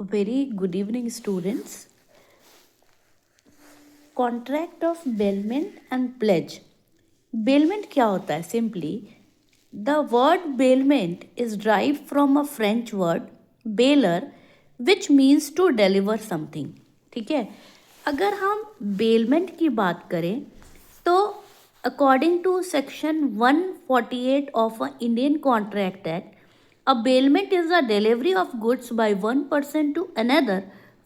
Very good evening, students. Contract of bailment and pledge. Bailment क्या होता है? Simply, the word bailment is derived from a French word bailer, which means to deliver something. ठीक है, अगर हम bailment की बात करें तो according to section 148 of a Indian Contract Act, a bailment is the delivery of goods by one person to another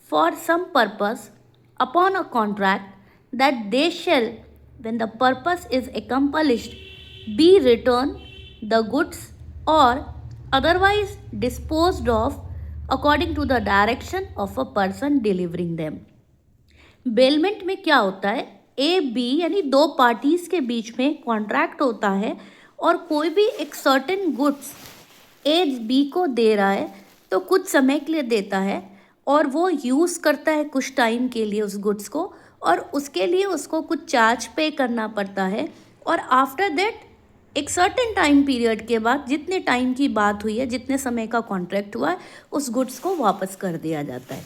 for some purpose upon a contract that they shall, when the purpose is accomplished, be returned the goods or otherwise disposed of according to the direction of a person delivering them. Bailment में क्या होता है? A B यानी दो parties के बीच में contract होता है और कोई भी एक सर्टेन गुड्स ए बी को दे रहा है तो कुछ समय के लिए देता है और वो यूज़ करता है कुछ टाइम के लिए उस गुड्स को और उसके लिए उसको कुछ चार्ज पे करना पड़ता है और आफ्टर दैट एक सर्टेन टाइम पीरियड के बाद जितने टाइम की बात हुई है, जितने समय का कॉन्ट्रैक्ट हुआ है, उस गुड्स को वापस कर दिया जाता है.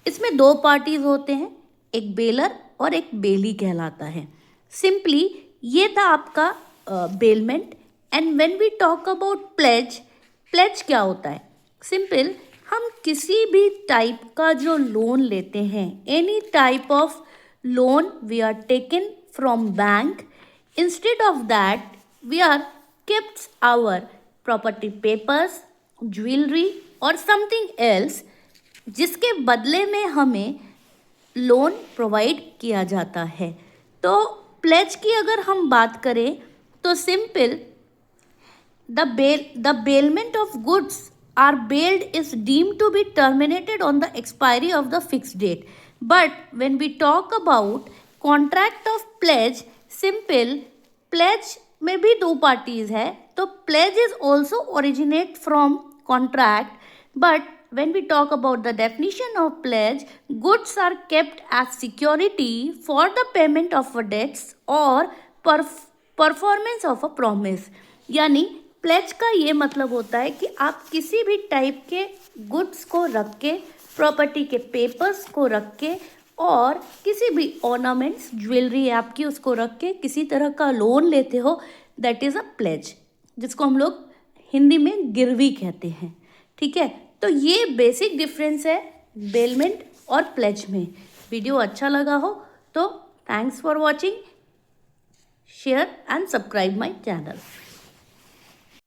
इसमें दो पार्टीज होते हैं, एक बेलर और एक बेली कहलाता है. सिंपली ये था आपका bailment. And when we talk about pledge, pledge क्या होता है? सिंपल, हम किसी भी टाइप का जो लोन लेते हैं, any type of loan we are taken from bank, instead of that we are kept our property papers, jewellery और समथिंग एल्स जिसके बदले में हमें लोन प्रोवाइड किया जाता है. तो प्लेज की अगर हम बात करें तो simple, the bailment of goods are bailed is deemed to be terminated on the expiry of the fixed date. But when we talk about contract of pledge, simple, pledge में भी दो पार्टीज है तो pledge is also originate from contract. But when we talk about the definition of pledge, goods are kept as security for the payment of a debts or performance of a promise. यानी pledge का ये मतलब होता है कि आप किसी भी टाइप के गुड्स को रख के, प्रॉपर्टी के पेपर्स को रख के और किसी भी ऑर्नामेंट्स, ज्वेलरी है आपकी, उसको रख के किसी तरह का लोन लेते हो, दैट इज़ अ प्लेज, जिसको हम लोग हिंदी में गिरवी कहते हैं. ठीक है, तो ये बेसिक डिफरेंस है बेलमेंट और प्लेज में. वीडियो अच्छा लगा हो तो thanks for watching, share and subscribe my channel.